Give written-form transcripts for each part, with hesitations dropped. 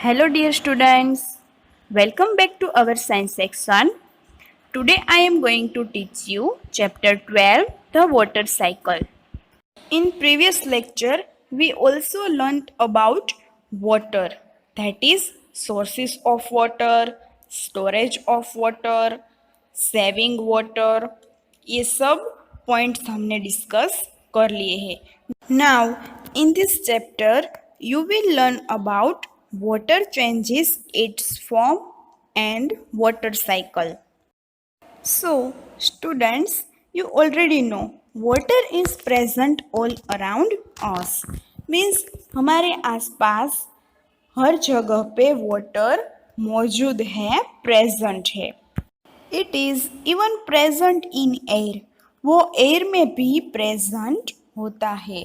Hello dear students, welcome back to our science section. Today I am going to teach you chapter 12, the water cycle. In previous lecture we also learnt about water, that is sources of water, storage of water, saving water. ये सब points हमने discuss कर लिए हैं. Now, in this chapter, you will learn about water changes its form and water cycle. So, students, you already know water is present all around us. Means हमारे आसपास हर जगह पे वाटर मौजूद है, प्रेजेंट है. It is even present in air, वो air में भी प्रेजेंट होता है.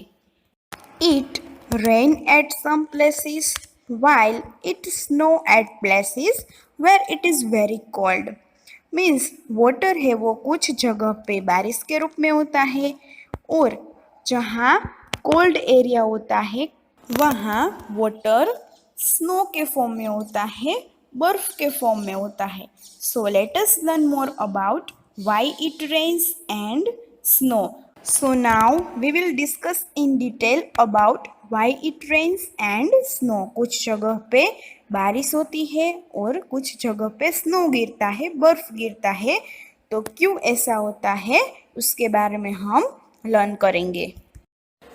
It rain at some places while it snow at places where it is very cold. Means water है वो कुछ जगह पे बारिश के रूप में होता है और जहाँ कोल्ड एरिया होता है वहाँ वाटर स्नो के फॉर्म में होता है, बर्फ के फॉर्म में होता है. So let us learn more about why it rains and snow. So now we will discuss in detail about why it rains and snow. कुछ जगह पे बारिश होती है और कुछ जगह पे स्नो गिरता है, बर्फ गिरता है. तो क्यों ऐसा होता है उसके बारे में हम लर्न करेंगे.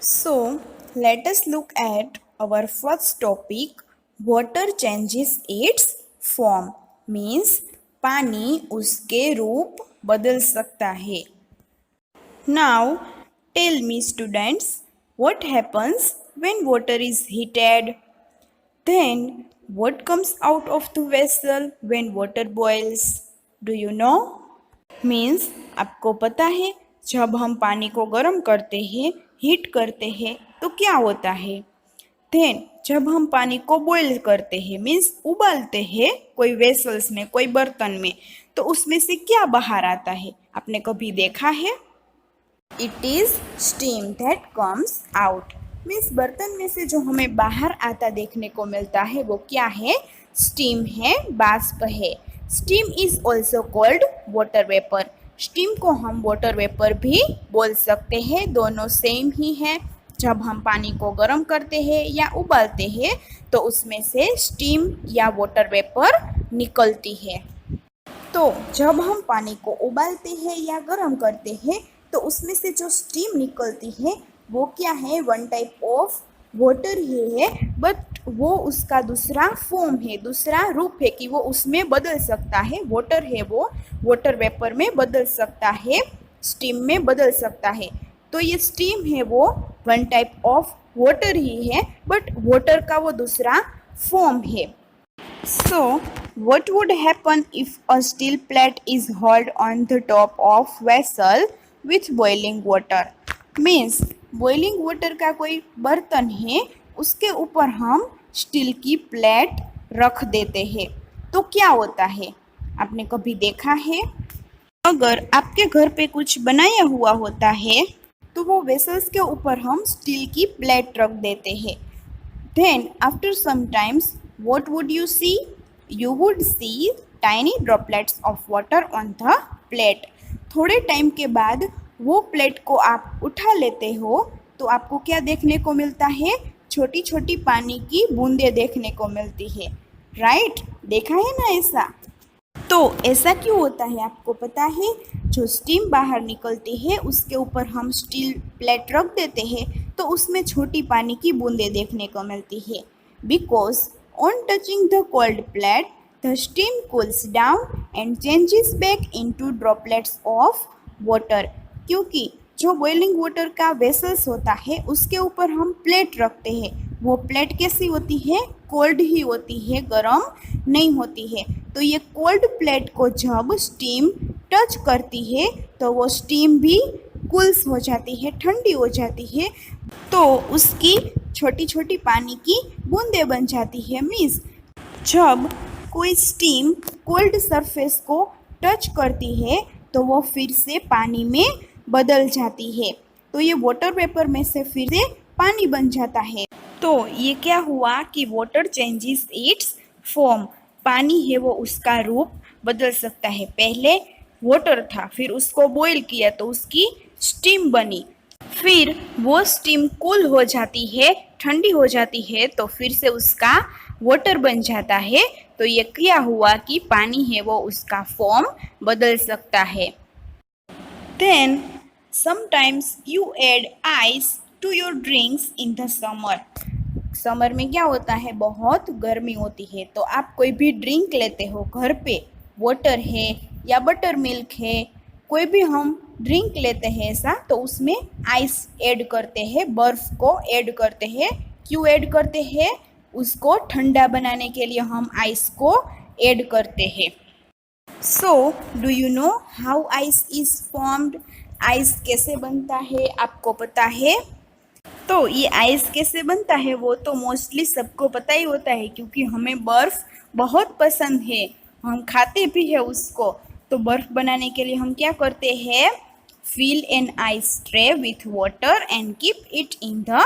So let us look at our first topic. Water changes its form. Means पानी उसके रूप बदल सकता है. Now, tell me students, what happens when water is heated? Then, what comes out of the vessel when water boils? Do you know? Means, आपको पता है जब हम पानी को गर्म करते हैं, हीट करते हैं, तो क्या होता है? Then, जब हम पानी को बॉयल करते हैं, मीन्स उबालते हैं कोई वेसल्स में, कोई बर्तन में, तो उसमें से क्या बाहर आता है? आपने कभी देखा है? It is steam that comes out. Means बर्तन में से जो हमें बाहर आता देखने को मिलता है वो क्या है? स्टीम है, बाष्प है. Steam is also called water vapour. Steam को हम वाटर वेपर भी बोल सकते हैं, दोनों सेम ही है. जब हम पानी को गर्म करते हैं या उबालते हैं तो उसमें से स्टीम या वाटर वेपर निकलती है. तो जब हम पानी को उबालते हैं या गर्म करते हैं तो उसमें से जो स्टीम निकलती है वो क्या है? वन टाइप ऑफ वाटर ही है, बट वो उसका दूसरा फॉर्म है, दूसरा रूप है कि वो उसमें बदल सकता है. वाटर है वो वाटर वेपर में बदल सकता है, स्टीम में बदल सकता है. तो ये स्टीम है वो वन टाइप ऑफ वाटर ही है, बट वाटर का वो दूसरा फॉर्म है. So, what would happen if a steel plate is held on the top of vessel with boiling water? Means boiling water का कोई बर्तन है, उसके ऊपर हम स्टील की प्लेट रख देते हैं तो क्या होता है? आपने कभी देखा है? अगर आपके घर पे कुछ बनाया हुआ होता है तो वो वेसल्स के ऊपर हम स्टील की प्लेट रख देते हैं. Then after some times what would you see? You would see tiny droplets of water on the plate. थोड़े टाइम के बाद वो प्लेट को आप उठा लेते हो तो आपको क्या देखने को मिलता है? छोटी छोटी पानी की बूंदें देखने को मिलती है. राइट? देखा है ना ऐसा? तो ऐसा क्यों होता है आपको पता है? जो स्टीम बाहर निकलती है उसके ऊपर हम स्टील प्लेट रख देते हैं तो उसमें छोटी पानी की बूंदें देखने को मिलती है. Because on touching the cold plate the steam cools down and changes back into droplets of water. क्योंकि जो बॉइलिंग वाटर का वेसल्स होता है उसके ऊपर हम प्लेट रखते हैं, वो प्लेट कैसी होती है? कोल्ड ही होती है, गर्म नहीं होती है. तो ये कोल्ड प्लेट को जब स्टीम टच करती है तो वो स्टीम भी कूल्स हो जाती है, ठंडी हो जाती है, तो उसकी छोटी छोटी पानी की बूंदें बन जाती है. मीन्स जब कोई स्टीम कोल्ड सरफेस को टच करती है तो वो फिर से पानी में बदल जाती है. तो ये वाटर वेपर में से फिर से पानी बन जाता है. तो ये क्या हुआ कि वाटर चेंजेस इट्स फॉर्म, पानी है वो उसका रूप बदल सकता है। पहले वाटर था, फिर उसको बॉईल किया तो उसकी स्टीम बनी, फिर वो स्टीम कूल हो जाती है, ठंडी हो जाती है, तो फिर से उसका वाटर बन जाता है। तो ये क्या हुआ कि पानी है वो उसका फॉर्म बदल सकता है। Then sometimes you add ice to your drinks in the summer. Summer में क्या होता है, बहुत गर्मी होती है, तो आप कोई भी ड्रिंक लेते हो घर पे, वाटर है या बटर मिल्क है, कोई भी हम ड्रिंक लेते हैं ऐसा, तो उसमें आइस ऐड करते हैं, बर्फ़ को ऐड करते हैं। क्यों ऐड करते हैं? उसको ठंडा बनाने के लिए हम आइस को ऐड करते हैं। So do you know how ice is formed? Ice कैसे बनता है, आपको पता है? तो ये आइस कैसे बनता है वो तो मोस्टली सबको पता ही होता है, क्योंकि हमें बर्फ़ बहुत पसंद है, हम खाते भी है उसको। तो बर्फ़ बनाने के लिए हम क्या करते हैं? Fill an ice tray with water and keep it in the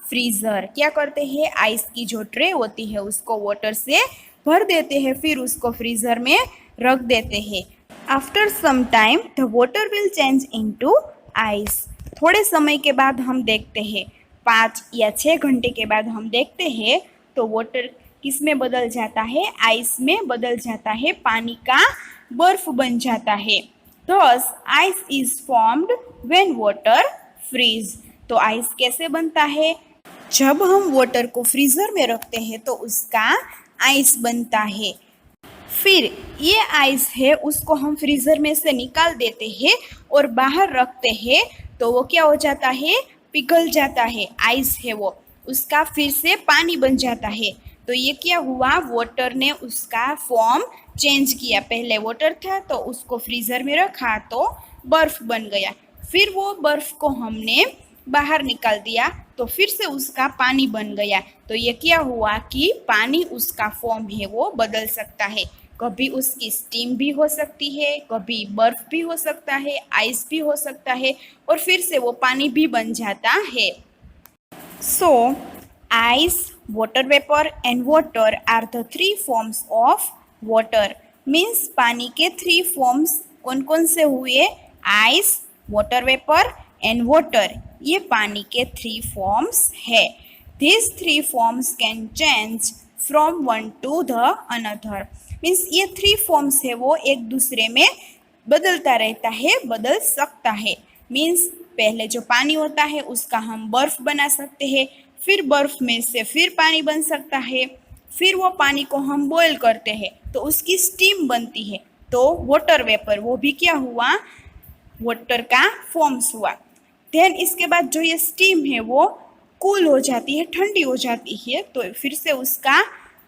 freezer. क्या करते हैं? आइस की जो ट्रे होती है उसको वाटर से भर देते हैं, फिर उसको फ्रीज़र में रख देते हैं। After some time the water will change into ice. थोड़े समय के बाद हम देखते हैं, 5 या 6 घंटे के बाद हम देखते हैं, तो वाटर किस में बदल जाता है? आइस में बदल जाता है, पानी का बर्फ बन जाता है। Thus ice is formed when water freeze. तो आइस कैसे बनता है? जब हम वाटर को फ्रीज़र में रखते हैं तो उसका आइस बनता है। फिर ये आइस है उसको हम फ्रीज़र में से निकाल देते हैं और बाहर रखते हैं, तो वो क्या हो जाता है? पिघल जाता है। आइस है वो उसका फिर से पानी बन जाता है। तो ये क्या हुआ? वाटर ने उसका फॉर्म चेंज किया। पहले वाटर था तो उसको फ्रीज़र में रखा तो बर्फ़ बन गया, फिर वो बर्फ़ को हमने बाहर निकाल दिया तो फिर से उसका पानी बन गया। तो ये क्या हुआ कि पानी उसका फॉर्म है वो बदल सकता है। कभी उसकी स्टीम भी हो सकती है, कभी बर्फ भी हो सकता है, आइस भी हो सकता है, और फिर से वो पानी भी बन जाता है। So ice, water vapour and water are the 3 forms of water. Means पानी के 3 फॉर्म्स कौन कौन से हुए? Ice, water vapour and water. ये पानी के 3 फॉर्म्स है। These 3 forms can change from one to the another. Means ये 3 फॉर्म्स है वो एक दूसरे में बदलता रहता है, बदल सकता है। मीन्स पहले जो पानी होता है उसका हम बर्फ़ बना सकते हैं, फिर बर्फ़ में से फिर पानी बन सकता है, फिर वो पानी को हम बॉयल करते हैं तो उसकी स्टीम बनती है, तो वाटर वेपर वो भी क्या हुआ? वाटर का फॉर्म्स हुआ। देन इसके बाद जो ये स्टीम है वो कूल हो जाती है, ठंडी हो जाती है, तो फिर से उसका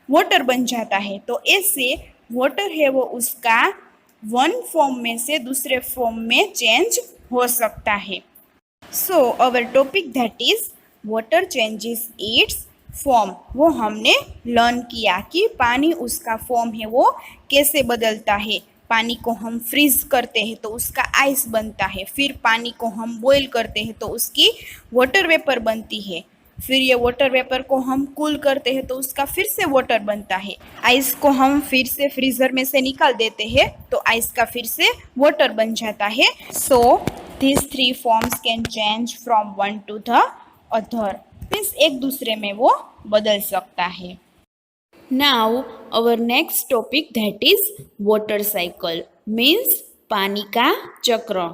वाटर बन जाता है। तो ऐसे वाटर है वो उसका वन फॉर्म में से दूसरे फॉर्म में चेंज हो सकता है। So our topic that is water changes its form, वो हमने लर्न किया कि पानी उसका फॉर्म है वो कैसे बदलता है। पानी को हम फ्रीज करते हैं तो उसका आइस बनता है, फिर पानी को हम बॉईल करते हैं तो उसकी वाटर वेपर बनती है, फिर ये वाटर वेपर को हम कूल करते हैं तो उसका फिर से वाटर बनता है। आइस को हम फिर से फ्रीज़र में से निकाल देते हैं तो आइस का फिर से वाटर बन जाता है। सो these 3 forms can change from one to the other. Means एक दूसरे में वो बदल सकता है। Now our next topic that is water cycle, means पानी का चक्र।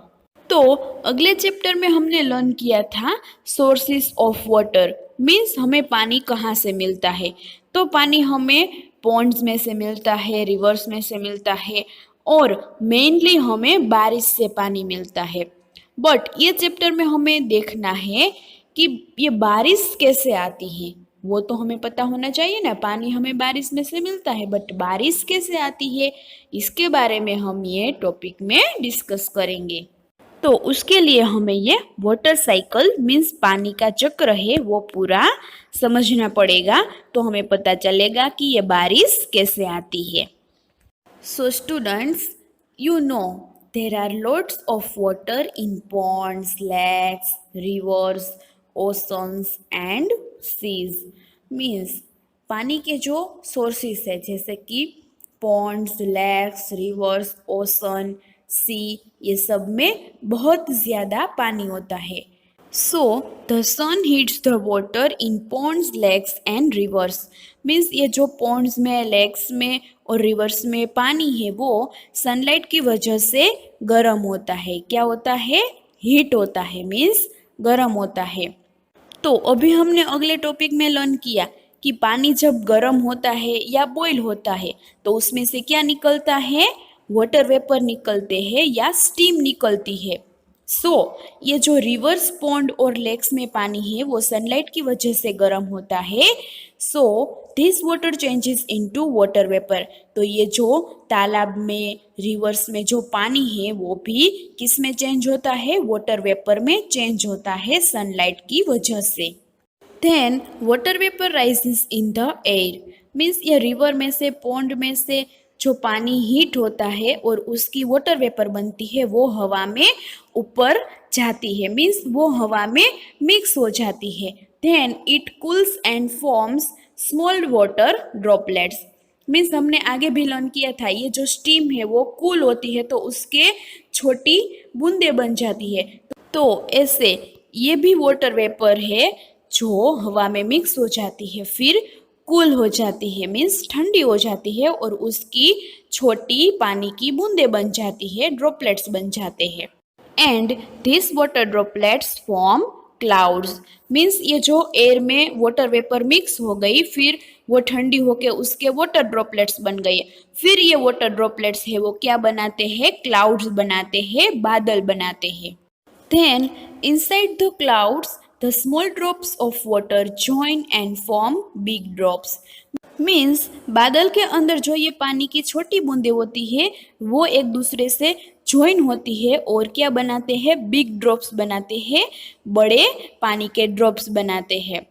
तो अगले चैप्टर में हमने लर्न किया था सोर्सेस ऑफ वाटर, मीन्स हमें पानी कहाँ से मिलता है। तो पानी हमें पॉन्ड्स में से मिलता है, रिवर्स में से मिलता है, और मेनली हमें बारिश से पानी मिलता है। बट ये चैप्टर में हमें देखना है कि ये बारिश कैसे आती है, वो तो हमें पता होना चाहिए ना। पानी हमें बारिश में से मिलता है, बट बारिश कैसे आती है इसके बारे में हम ये टॉपिक में डिस्कस करेंगे। तो उसके लिए हमें ये वाटर साइकिल मीन्स पानी का चक्र है वो पूरा समझना पड़ेगा, तो हमें पता चलेगा कि ये बारिश कैसे आती है। So students, you know there are lots of water in ponds, lakes, rivers, oceans and seas. Means पानी के जो सोर्सेस है जैसे कि ponds, lakes, rivers, ocean, sea, ये सब में बहुत ज़्यादा पानी होता है। So the sun heats the water in ponds, lakes and rivers. Means ये जो पॉन्ड्स में, लेक्स में और रिवर्स में पानी है वो सनलाइट की वजह से गर्म होता है। क्या होता है? हीट होता है, मीन्स गर्म होता है। तो अभी हमने अगले टॉपिक में लर्न किया कि पानी जब गर्म होता है या बॉईल होता है तो उसमें से क्या निकलता है? वाटर वेपर निकलते हैं या स्टीम निकलती है। ये जो रिवर्स, पॉन्ड और लेक्स में पानी है वो सनलाइट की वजह से गर्म होता है। This water changes into water vapour. तो ये जो तालाब में, रिवर्स में जो पानी है वो भी किस में चेंज होता है? वाटर वेपर में चेंज होता है सनलाइट की वजह से। Then water vapour rises in the air. Means ये रिवर में से, पॉन्ड में से जो पानी हीट होता है और उसकी वाटर वेपर बनती है वो हवा में ऊपर जाती है। मीन्स वो हवा में मिक्स हो जाती है। Then it cools and forms small water droplets. Means हमने आगे भी लर्न किया था, ये जो स्टीम है वो कूल होती है तो उसके छोटी बूंदे बन जाती है। तो ऐसे ये भी वाटर वेपर है जो हवा में मिक्स हो जाती है, फिर कूल हो जाती है, मीन्स ठंडी हो जाती है और उसकी छोटी पानी की बूंदें बन जाती है, ड्रॉपलेट्स बन जाते हैं। And this water droplets form clouds. Means ये जो एयर में वाटर वेपर मिक्स हो गई, फिर वो ठंडी होके उसके वाटर ड्रॉपलेट्स बन गए, फिर ये वाटर ड्रॉपलेट्स है वो क्या बनाते हैं? क्लाउड्स बनाते हैं, बादल बनाते हैं। Then, inside the clouds, the small drops of water join and form big drops. Means बादल के अंदर जो ये पानी की छोटी बूंदें होती है वो एक दूसरे से ज्वाइन होती है और क्या बनाते हैं? बिग ड्रॉप्स बनाते हैं, बड़े पानी के ड्रॉप्स बनाते हैं।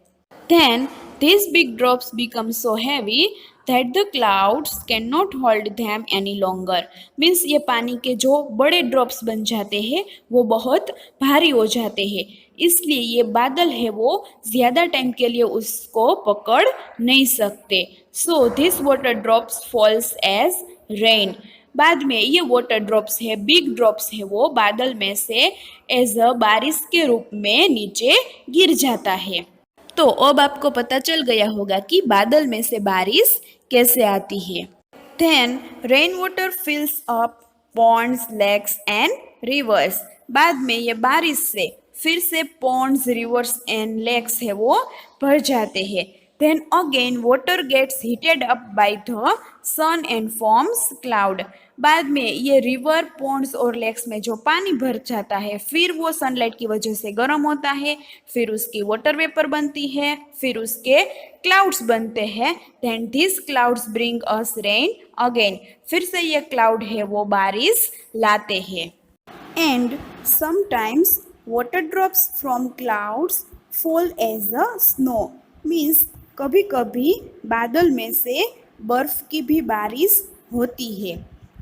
Then these big drops become so heavy that the clouds cannot hold them any longer. Means ये पानी के जो बड़े ड्रॉप्स बन जाते हैं वो बहुत भारी हो जाते हैं, इसलिए ये बादल है वो ज़्यादा टाइम के लिए उसको पकड़ नहीं सकते। So this water drops falls as rain. बाद में ये वाटर ड्रॉप्स है, बिग ड्रॉप्स है, वो बादल में से एज अ बारिश के रूप में नीचे गिर जाता है। तो अब आपको पता चल गया होगा कि बादल में से बारिश कैसे आती है। Then rain water fills up ponds, lakes and rivers. बाद में ये बारिश से फिर से पॉन्ड्स, रिवर्स एंड लेक्स है वो भर जाते हैं। Then again water gets heated up by the sun and forms cloud. बाद में ये रिवर, पॉन्ड्स और लेक्स में जो पानी भर जाता है फिर वो सनलाइट की वजह से गर्म होता है, फिर उसकी वाटर वेपर बनती है, फिर उसके क्लाउड्स बनते हैं। Then this clouds bring us rain again. फिर से ये क्लाउड है वो बारिश लाते हैं। And sometimes water drops from clouds fall as a snow. Means कभी कभी बादल में से बर्फ की भी बारिश होती है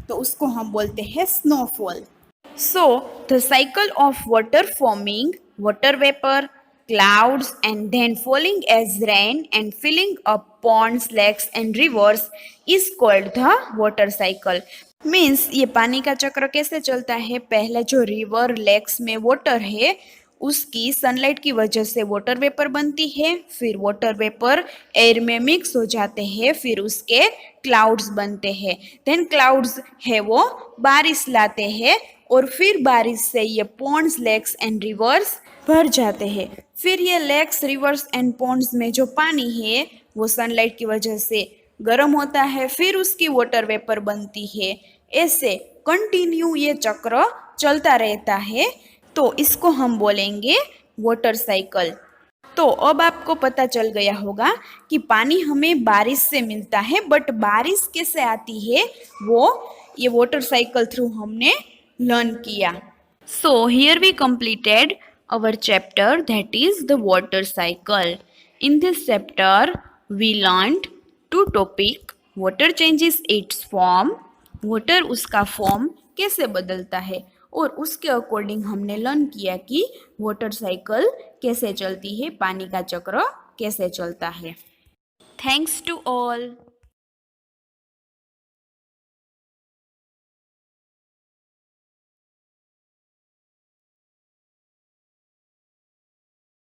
तो उसको हम बोलते हैं snowfall. So the cycle of water forming water vapour, clouds and then falling as rain and filling up ponds, lakes and rivers is called the water cycle. Means ये पानी का चक्र कैसे चलता है? पहले जो रिवर, लेक्स में वाटर है उसकी सनलाइट की वजह से वाटर वेपर बनती है, फिर वाटर वेपर एयर में मिक्स हो जाते हैं, फिर उसके क्लाउड्स बनते हैं। देन क्लाउड्स है वो बारिश लाते हैं और फिर बारिश से ये पॉन्ड्स, लेक्स एंड रिवर्स भर जाते हैं। फिर ये लेक्स, रिवर्स एंड पॉन्ड्स में जो पानी है वो सनलाइट की वजह से गर्म होता है, फिर उसकी वाटर वेपर बनती है। ऐसे कंटिन्यू ये चक्र चलता रहता है, तो इसको हम बोलेंगे वाटर साइकिल। तो अब आपको पता चल गया होगा कि पानी हमें बारिश से मिलता है, बट बारिश कैसे आती है वो ये वाटर साइकिल थ्रू हमने लर्न किया। So here we completed our chapter, that is the water cycle. In this chapter we learned two topic: water changes its form, water उसका फॉर्म कैसे बदलता है, और उसके अकॉर्डिंग हमने लर्न किया कि वाटर साइकिल कैसे चलती है, पानी का चक्र कैसे चलता है। Thanks to all.